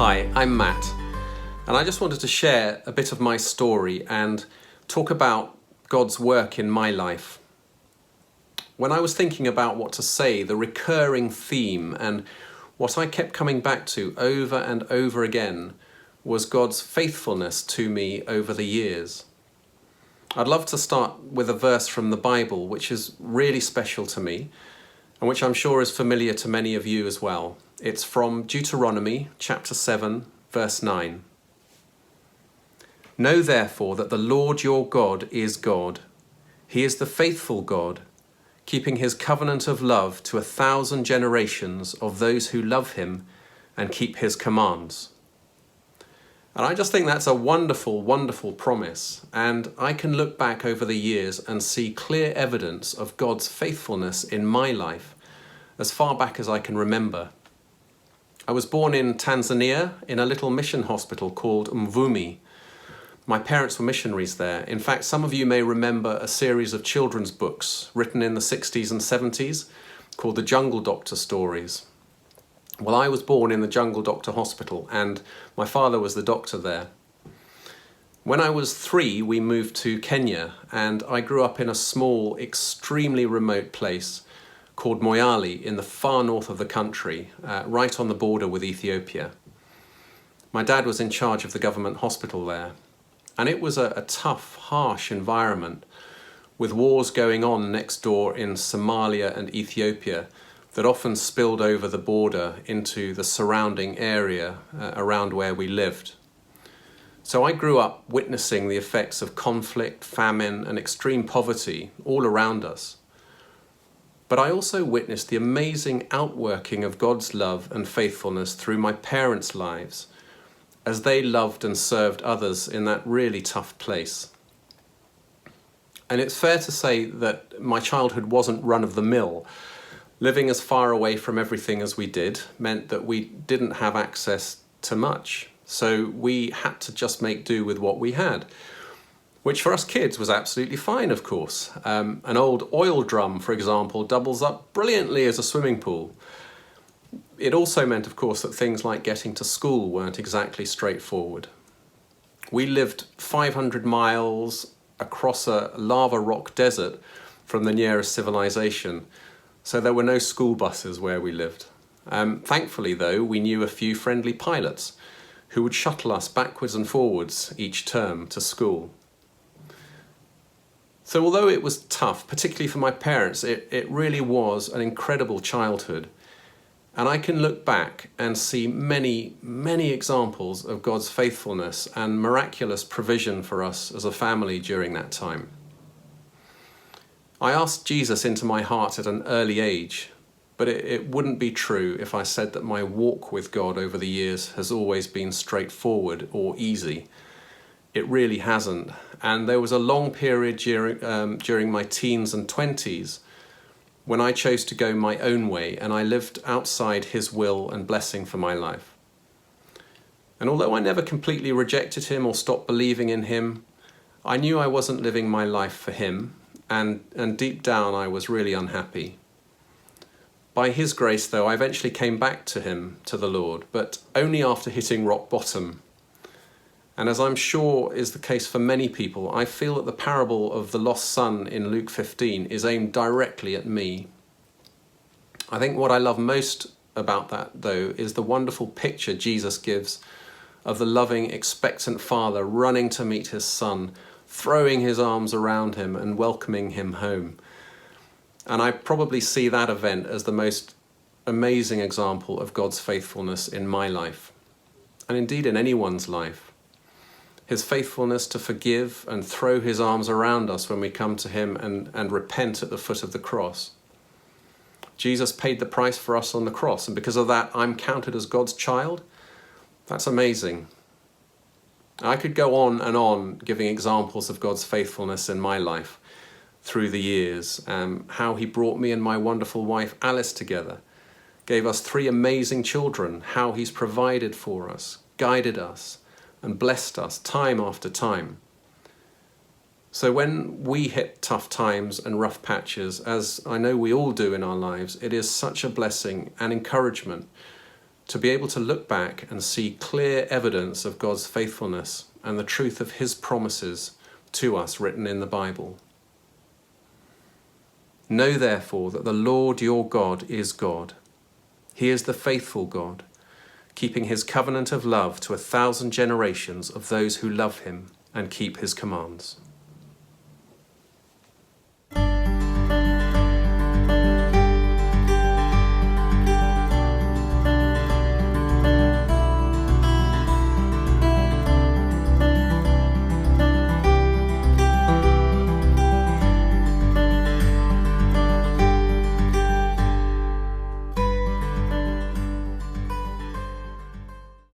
Hi, I'm Matt, and I just wanted to share a bit of my story and talk about God's work in my life. When I was thinking about what to say, the recurring theme and what I kept coming back to over and over again was God's faithfulness to me over the years. I'd love to start with a verse from the Bible, which is really special to me, and which I'm sure is familiar to many of you as well. It's from Deuteronomy chapter 7, verse 9. Know therefore that the Lord your God is God. He is the faithful God, keeping his covenant of love to 1,000 generations of those who love him and keep his commands. And I just think that's a wonderful, wonderful promise. And I can look back over the years and see clear evidence of God's faithfulness in my life as far back as I can remember. I was born in Tanzania in a little mission hospital called Mvumi. My parents were missionaries there. In fact, some of you may remember a series of children's books written in the 60s and 70s called the Jungle Doctor stories. Well, I was born in the Jungle Doctor Hospital and my father was the doctor there. When I was 3, we moved to Kenya and I grew up in a small, extremely remote place called Moyale in the far north of the country, right on the border with Ethiopia. My dad was in charge of the government hospital there. And it was a tough, harsh environment with wars going on next door in Somalia and Ethiopia that often spilled over the border into the surrounding area around where we lived. So I grew up witnessing the effects of conflict, famine, and extreme poverty all around us. But I also witnessed the amazing outworking of God's love and faithfulness through my parents' lives as they loved and served others in that really tough place. And it's fair to say that my childhood wasn't run-of-the-mill. Living as far away from everything as we did meant that we didn't have access to much. So we had to just make do with what we had, which for us kids was absolutely fine, of course. An old oil drum, for example, doubles up brilliantly as a swimming pool. It also meant, of course, that things like getting to school weren't exactly straightforward. We lived 500 miles across a lava rock desert from the nearest civilization, so there were no school buses where we lived. Thankfully, though, we knew a few friendly pilots who would shuttle us backwards and forwards each term to school. So although it was tough, particularly for my parents, it really was an incredible childhood. And I can look back and see many, many examples of God's faithfulness and miraculous provision for us as a family during that time. I asked Jesus into my heart at an early age, but it wouldn't be true if I said that my walk with God over the years has always been straightforward or easy. It really hasn't. And there was a long period during my teens and 20s when I chose to go my own way and I lived outside his will and blessing for my life. And although I never completely rejected him or stopped believing in him, I knew I wasn't living my life for him, and deep down I was really unhappy. By his grace, though, I eventually came back to him, to the Lord, but only after hitting rock bottom. And as I'm sure is the case for many people, I feel that the parable of the lost son in Luke 15 is aimed directly at me. I think what I love most about that, though, is the wonderful picture Jesus gives of the loving, expectant father running to meet his son, throwing his arms around him and welcoming him home. And I probably see that event as the most amazing example of God's faithfulness in my life, and indeed in anyone's life. His faithfulness to forgive and throw his arms around us when we come to him and repent at the foot of the cross. Jesus paid the price for us on the cross, and because of that, I'm counted as God's child. That's amazing. I could go on and on giving examples of God's faithfulness in my life through the years, how he brought me and my wonderful wife Alice together, gave us 3 amazing children, how he's provided for us, guided us, and blessed us time after time. So when we hit tough times and rough patches, as I know we all do in our lives, it is such a blessing and encouragement to be able to look back and see clear evidence of God's faithfulness and the truth of his promises to us written in the Bible. Know therefore that the Lord your God is God. He is the faithful God, keeping his covenant of love to 1,000 generations of those who love him and keep his commands.